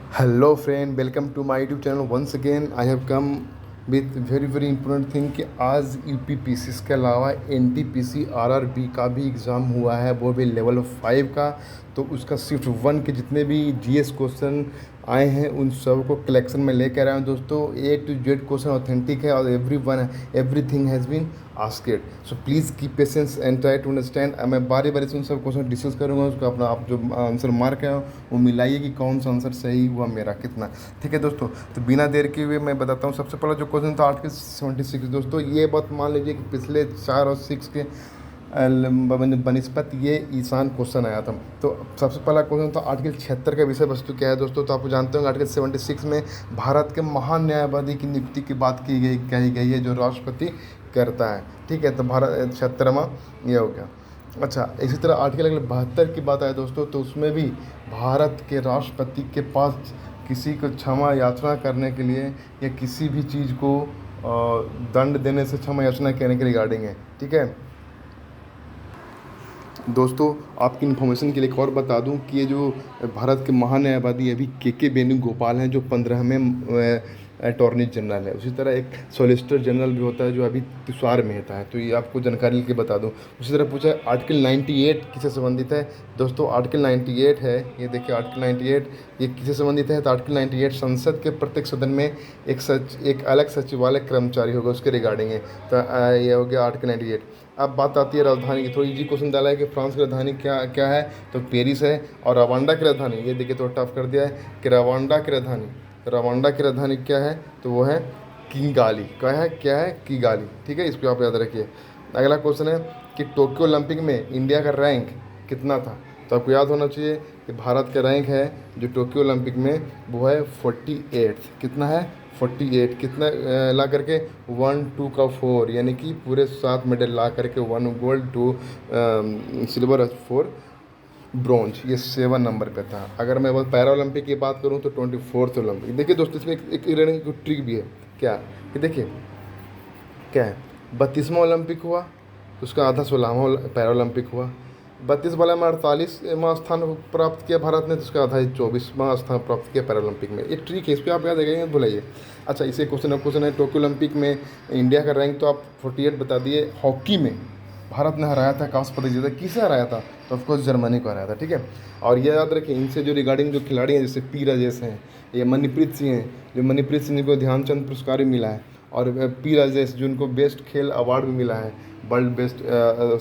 Hello friend, welcome to my YouTube channel. Once again I have come with very important thing कि आज UPPCS के अलावा NTPC RRB का भी exam हुआ है, वो भी लेवल 5 का। तो उसका शिफ्ट 1 के जितने भी जीएस क्वेश्चन आए हैं उन सब को कलेक्शन में लेकर आया हूँ दोस्तों। A to Z question authentic है और everything has been asked. So please keep patience and try to understand. मैं बारी बारी से उन सब क्वेश्चन डिस्कस करूँगा, उसको अपना आप जो आंसर मार्क है वो मिलाइए कि कौन सा आंसर सही हुआ मेरा कितना। ठीक है दोस्तों, तो बिना देर के हुए मैं बताता हूँ। सबसे पहला जो क्वेश्चन था आर्टिकल 76 दोस्तों, ये बात मान लीजिए कि पिछले 4 और 6 के बनस्पत ये ईशान क्वेश्चन आया था। तो सबसे पहला क्वेश्चन था आर्टिकल 76 का विषय वस्तु क्या है दोस्तों। तो आप जानते होंगे आर्टिकल 76 में भारत के महान न्यायवादी की नियुक्ति की बात कही गई है, जो राष्ट्रपति करता है। ठीक है, तो भारत 76वां ये हो गया। अच्छा, इसी तरह आर्टिकल 72 की बात आए दोस्तों, तो उसमें भी भारत के राष्ट्रपति के पास किसी को क्षमा याचना करने के लिए या किसी भी चीज़ को दंड देने से क्षमा याचना करने के रिगार्डिंग है। ठीक है दोस्तों, आपकी इन्फॉर्मेशन के लिए एक और बता दूं कि ये जो भारत के महान्यायवादी अभी के वेणुगोपाल हैं, जो 15वें अटॉर्नी जनरल है। उसी तरह एक सॉलिसिटर जनरल भी होता है जो अभी तुषार मेहता है। तो ये आपको जानकारी के बता दूं। उसी तरह पूछा है आर्टिकल 98 किससे संबंधित है दोस्तों। आर्टिकल 98 है, ये देखिए आर्टिकल 98 ये किससे संबंधित है। तो आर्टिकल 98 संसद के प्रत्येक सदन में एक अलग सचिवालय कर्मचारी होगा, उसके रिगार्डिंग है। तो ये हो गया आर्टिकल 98। अब बात आती है राजधानी की। थोड़ी इजी क्वेश्चन डाला है कि फ्रांस की राजधानी क्या क्या है, तो पेरिस है। और रवांडा की राजधानी, ये देखिए थोड़ा टफ कर दिया है कि रवांडा की राजधानी क्या है, तो वो है किगाली। क्या है किगाली। ठीक है, इसको आप याद रखिए। अगला क्वेश्चन है कि टोक्यो ओलंपिक में इंडिया का रैंक कितना था। तो आपको याद होना चाहिए कि भारत का रैंक है जो टोक्यो ओलंपिक में वो है 48। कितना है 48। कितना ला करके 1 2 का 4, यानी कि पूरे 7 मेडल ला करके 1 गोल्ड 2 सिल्वर 4 ब्रॉन्ज, ये 7 नंबर पे था। अगर मैं पैरा ओलंपिक की बात करूँ तो 24th ओलंपिक। देखिए दोस्तों, इसमें एक ट्रिक भी है। क्या कि देखिए क्या है, 32वां ओलंपिक हुआ तो उसका आधा 16वां पैरा ओलंपिक हुआ। 32 वाला में 48वां स्थान प्राप्त किया भारत ने, तो उसका आधा 24वां स्थान प्राप्त किया पैरा ओलंपिक में। ये ट्रिक है, इस पर आप याद रखेंगे, भुलाइए। अच्छा, इसे क्वेश्चन है टोक्यो ओलंपिक में इंडिया का रैंक तो आप 48 बता दिए। हॉकी में भारत ने हराया था, कांस्य पदक जीता। किसे हराया था, तो ऑफकोर्स जर्मनी को हराया था। ठीक है, और ये याद रखें इनसे जो रिगार्डिंग जो खिलाड़ी हैं जैसे पी राजेश हैं, ये मनप्रीत सिंह हैं, जो मनप्रीत सिंह को ध्यानचंद पुरस्कार भी मिला है। और पी राजेश जिनको बेस्ट खेल अवार्ड भी मिला है, वर्ल्ड बेस्ट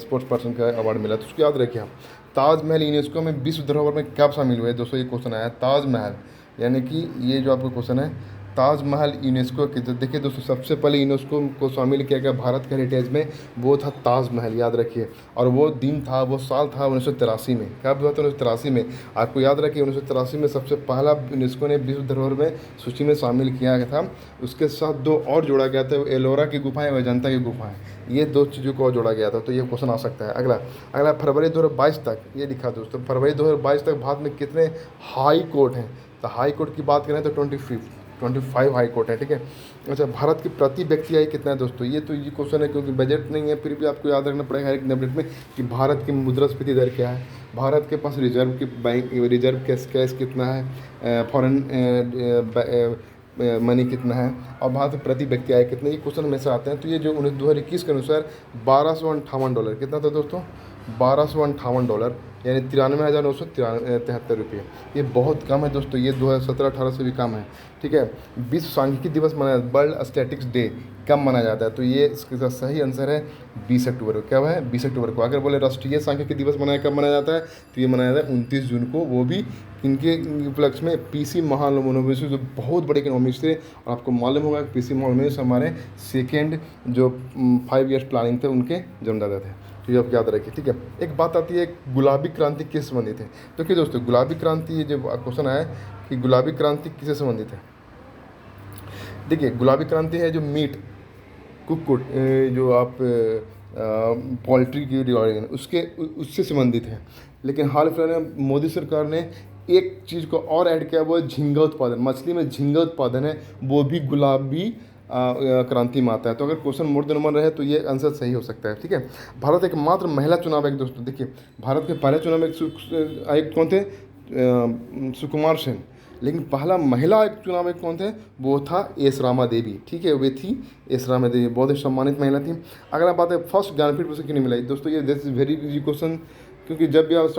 स्पोर्ट्स पर्सन का अवार्ड मिला। तो उसको याद रखिए आप। ताजमहल यूनेस्को में विश्व धरोहर में कब शामिल हुए दोस्तों, ये क्वेश्चन आया है। ताजमहल, यानी कि ये जो आपका क्वेश्चन है ताजमहल यूनेस्को के, देखिए दोस्तों सबसे पहले यूनेस्को को शामिल किया गया भारत के हेरिटेज में, वो था ताजमहल, याद रखिए। और वो दिन था, वो साल था 1983 में। कब हुआ था 1983 में, आपको याद रखिए 1983 में सबसे पहला यूनेस्को ने विश्व धरोहर में सूची में शामिल किया गया था। उसके साथ 2 और जोड़ा गया था, एलोरा की गुफाएं और अजंता की गुफाएं। ये 2 चीज़ों को और जोड़ा गया था। तो ये क्वेश्चन आ सकता है। अगला फरवरी 2022 तक, ये लिखा दोस्तों फरवरी 2022 तक भारत में कितने हाई कोर्ट हैं। तो हाई कोर्ट की बात करें तो 25 हाई कोर्ट है। ठीक है, अच्छा भारत की प्रति व्यक्ति आय कितना है दोस्तों। ये तो ये क्वेश्चन है क्योंकि बजट नहीं है, फिर भी आपको याद रखना पड़ेगा हर एक बजट में कि भारत की मुद्रास्फीति दर क्या है, भारत के पास रिजर्व कैश कितना है, फॉरेन मनी कितना है, और भारत में प्रति व्यक्ति आय कितना। ये क्वेश्चन में से आते हैं। तो ये जो 2021 के अनुसार $1258 कितना था दोस्तों, $1258, यानी 93,973 रुपये। ये बहुत कम है दोस्तों, ये 2017-18 से भी कम है। ठीक है, विश्व सांख्यिकी दिवस मनाया, वर्ल्ड स्टैटिक्स डे कब मनाया जाता है, तो ये इसका सही आंसर है 20 अक्टूबर को। क्या है 20 अक्टूबर को। अगर बोले राष्ट्रीय सांख्यिकी दिवस कब मनाया जाता है, तो ये मनाया जाता है 29 जून को। वो भी इनके उपलक्ष्य में पीसी महालनोबिस जो बहुत बड़े इकोनॉमिक्स थे। और आपको मालूम होगा कि पीसी महालनोबिस हमारे सेकेंड जो 5 ईयर्स प्लानिंग थे उनके जन्मदाता थे। तो ये आप याद रखिए। ठीक है, एक बात आती है गुलाबी क्रांति किस संबंधित है। तो क्या दोस्तों गुलाबी क्रांति, ये जो क्वेश्चन आया कि गुलाबी क्रांति किससे संबंधित है। देखिए गुलाबी क्रांति है जो मीट कुक्कुट जो आप पोल्ट्री की रिगार्डिंग उसके उससे संबंधित है। लेकिन हाल फिलहाल में मोदी सरकार ने एक चीज़ को और ऐड किया, वो है झींगा उत्पादन। मछली में झींगा उत्पादन है, वो भी गुलाबी क्रांति में आता है। तो अगर क्वेश्चन मोर देन 1 रहे तो ये आंसर सही हो सकता है। ठीक है, भारत एक मात्र महिला चुनाव आयुक्त दोस्तों। देखिए भारत के पहले चुनाव आयुक्त कौन थे, सुकुमार सेन। लेकिन पहला महिला एक चुनाव में कौन थे, वो था एस रामा देवी, ठीक है, वे थी एस रामा देवी, बहुत ही सम्मानित महिला थी। अगला बात है फर्स्ट ज्ञानपीठ पुरस्कार क्यों नहीं मिला दोस्तों, ये this is very easy question, क्योंकि जब भी आप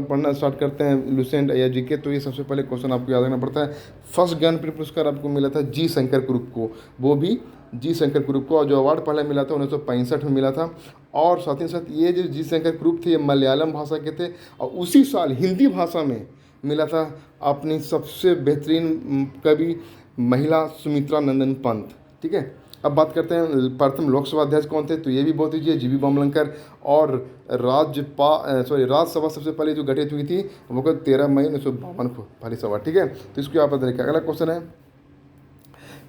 पढ़ना स्टार्ट करते हैं लुसेंट या जीके, तो ये सबसे पहले क्वेश्चन आपको याद रखना पड़ता है। फर्स्ट ज्ञानपीठ पुरस्कार आपको मिला था जी शंकर ग्रुप को, वो भी जी शंकर ग्रुप को, और जो अवार्ड पहले मिला था 1965 में मिला था। और साथ ही साथ ये जो जी शंकर ग्रुप थे ये मलयालम भाषा के थे, और उसी साल हिंदी भाषा में मिला था अपनी सबसे बेहतरीन कवि महिला सुमित्रा नंदन पंत, ठीक है। अब बात करते हैं प्रथम लोकसभा अध्यक्ष कौन थे, तो ये भी बहुत ईजी है, जीबी बमलंकर। और राज्यसभा सबसे पहले जो गठित हुई थी वो 13 मई 1952 को पहली सभा, ठीक है। तो इसको आप देखिए। अगला क्वेश्चन है,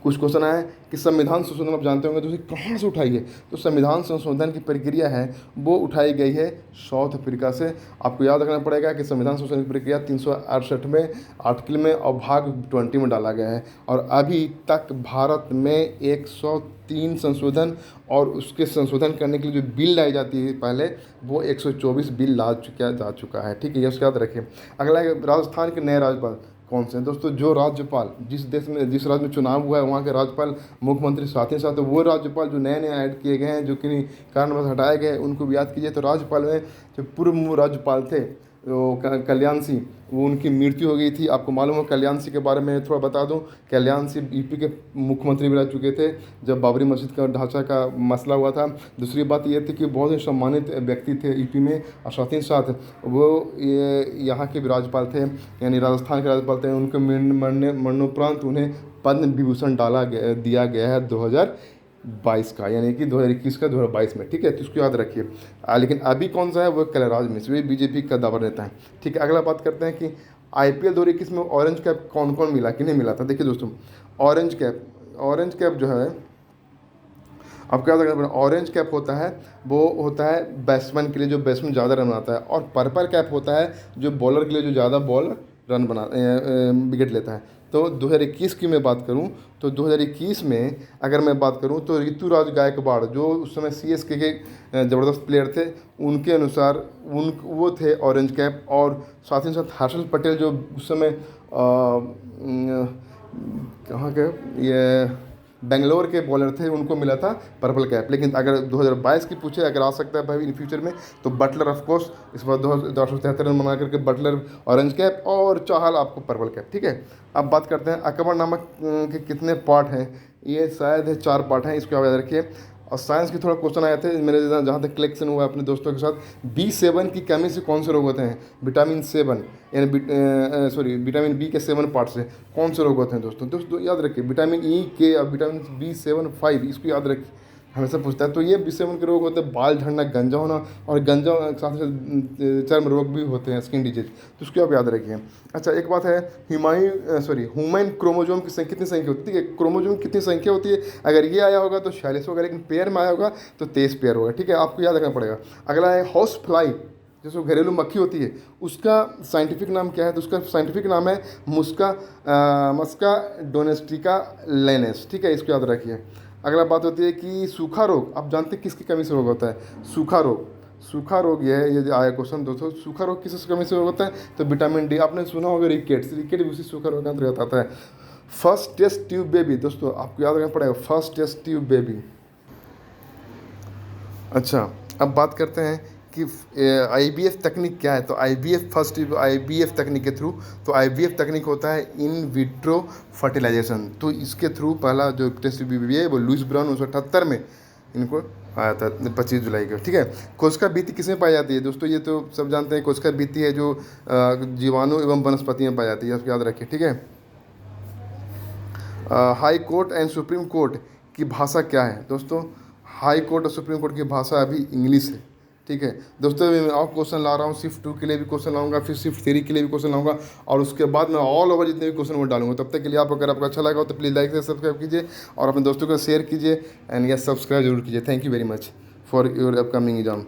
कुछ क्वेश्चन है कि संविधान संशोधन आप जानते होंगे तो उसे कहाँ से उठाई है, तो संविधान संशोधन की प्रक्रिया है वो उठाई गई है साउथ अफ्रीका से। आपको याद रखना पड़ेगा कि संविधान संशोधन की प्रक्रिया 368 में आर्टिकल में और भाग 20 में डाला गया है, और अभी तक भारत में 103 संशोधन और उसके संशोधन करने के लिए जो बिल लाई जाती है पहले, वो 124 बिल ला जा चुका है, ठीक है, ये याद रखिए। अगला है राजस्थान के नए राज्यपाल कौन से हैं दोस्तों, जो राज्यपाल जिस राज्य में चुनाव हुआ है वहाँ के राज्यपाल मुख्यमंत्री साथ ही साथ वो राज्यपाल जो नए ऐड किए गए हैं, जो किन्हीं कारणवश हटाए गए, उनको भी याद कीजिए। तो राज्यपाल में जो पूर्व राज्यपाल थे वो कल्याण सिंह, वो उनकी मृत्यु हो गई थी। आपको मालूम हो कल्याण सिंह के बारे में थोड़ा बता दूं, कल्याण सिंह यूपी के मुख्यमंत्री भी रह चुके थे जब बाबरी मस्जिद का ढांचा का मसला हुआ था। दूसरी बात ये थी कि बहुत ही सम्मानित व्यक्ति थे यूपी में, और साथ ही साथ वो यहाँ के भी राज्यपाल थे, यानी राजस्थान के राज्यपाल थे। उनके मरणोपरांत उन्हें पद्म विभूषण दिया गया है 2022 का, यानी कि 2021 का 2022 में, ठीक है, तो इसको याद रखिए। लेकिन अभी कौन सा है, वो कलराज मिश्र, वे बीजेपी का दावा नेता है, ठीक है। अगला बात करते हैं कि IPL 2021 में ऑरेंज कैप कौन कौन मिला कि नहीं मिला था। देखिए दोस्तों, ऑरेंज कैप जो है आपको याद रखना पड़ेगा, ऑरेंज कैप होता है वो होता है बैट्समैन के लिए जो बैट्समैन ज़्यादा रन बनाता है, और पर्पल कैप होता है जो बॉलर के लिए जो ज़्यादा बॉलर रन विकेट लेता है। तो 2021 की मैं बात करूं तो 2021 में अगर मैं बात करूं तो ऋतुराज गायकवाड़ जो उस समय CSK के ज़बरदस्त प्लेयर थे, उनके अनुसार वो थे ऑरेंज कैप। और साथ ही साथ हर्षल पटेल जो उस समय कहाँ के ये बेंगलोर के बॉलर थे, उनको मिला था पर्पल कैप। लेकिन अगर 2022 की पूछे अगर आ सकता है भाई इन फ्यूचर में, तो बटलर ऑफ कोर्स इस बार 273 रन बना करके बटलर ऑरेंज कैप, और चाहल आपको पर्पल कैप, ठीक है। अब बात करते हैं अकबरनामा के कितने पार्ट हैं, ये शायद है 4 पार्ट हैं, इसको याद रखिए। और साइंस के थोड़ा क्वेश्चन आए थे मेरे जहाँ तक कलेक्शन हुआ अपने दोस्तों के साथ, B7 की कमी से कौन से रोग होते हैं, विटामिन 7 यानी विटामिन B के 7 पार्ट से कौन से रोग होते हैं दोस्तों याद रखिए, विटामिन E के और विटामिन B7 5, इसको याद रखिए, हमेशा पूछता है। तो ये B7 के रोग होते हैं बाल झड़ना, गंजा होना, और गंजा साथ साथ चर्म रोग भी होते हैं, स्किन डिजीज, तो उसको आप याद रखिए। अच्छा, एक बात है ह्यूमन क्रोमोजोम की कितनी संख्या होती है, क्रोमोजोम कितनी संख्या होती है, अगर ये आया होगा तो 46 होगा, लेकिन पेयर में आया होगा तो 23 पेयर होगा, ठीक है, आपको याद रखना पड़ेगा। अगला है हाउस फ्लाई, जैसे घरेलू मक्खी होती है, उसका साइंटिफिक नाम क्या है, तो उसका साइंटिफिक नाम है मस्का डोमेस्टिका लेनेस, ठीक है, इसको याद रखिए। अगला बात होती है कि सूखा रोग, आप जानते हैं किसकी कमी से रोग होता है, सूखा रोग ये है, ये आया क्वेश्चन दोस्तों, सूखा रोग किस कमी से रोग होता है, तो विटामिन D, आपने सुना होगा रिकेट भी उसी सूखा रोग के अंतर्गत आता है। फर्स्ट टेस्ट ट्यूब बेबी दोस्तों आपको याद रखना पड़ेगा, फर्स्ट टेस्ट ट्यूब बेबी। अच्छा, अब बात करते हैं कि IVF तकनीक क्या है, तो IVF तकनीक के थ्रू, तो IVF तकनीक होता है इन विट्रो फर्टिलाइजेशन। तो इसके थ्रू पहला जो टेस्ट बेबी है वो लुइस ब्राउन 1978 में इनको आया था 25 जुलाई को, ठीक है। कोशिका भित्ति किसमें पाई जाती है दोस्तों, ये तो सब जानते हैं, कोशिका भित्ति है जो जीवाणु एवं वनस्पति में पाई जाती है, इसको याद रखिए, ठीक है। High court and supreme court की भाषा क्या है दोस्तों, हाई कोर्ट और सुप्रीम कोर्ट की भाषा अभी इंग्लिश है, ठीक है दोस्तों। मैं और क्वेश्चन ला रहा हूँ, शिफ्ट 2 के लिए भी क्वेश्चन लाऊंगा, फिर शिफ्ट 3 के लिए भी क्वेश्चन लाऊंगा, और उसके बाद मैं ऑल ओवर जितने भी क्वेश्चन वो डालूंगा। तब तक के लिए अगर आपको अच्छा लगा हो तो प्लीज़ लाइक से सब्सक्राइब कीजिए, और अपने दोस्तों को शेयर कीजिए, एंड यस सब्सक्राइब जरूर कीजिए। Thank you very much for your upcoming exam.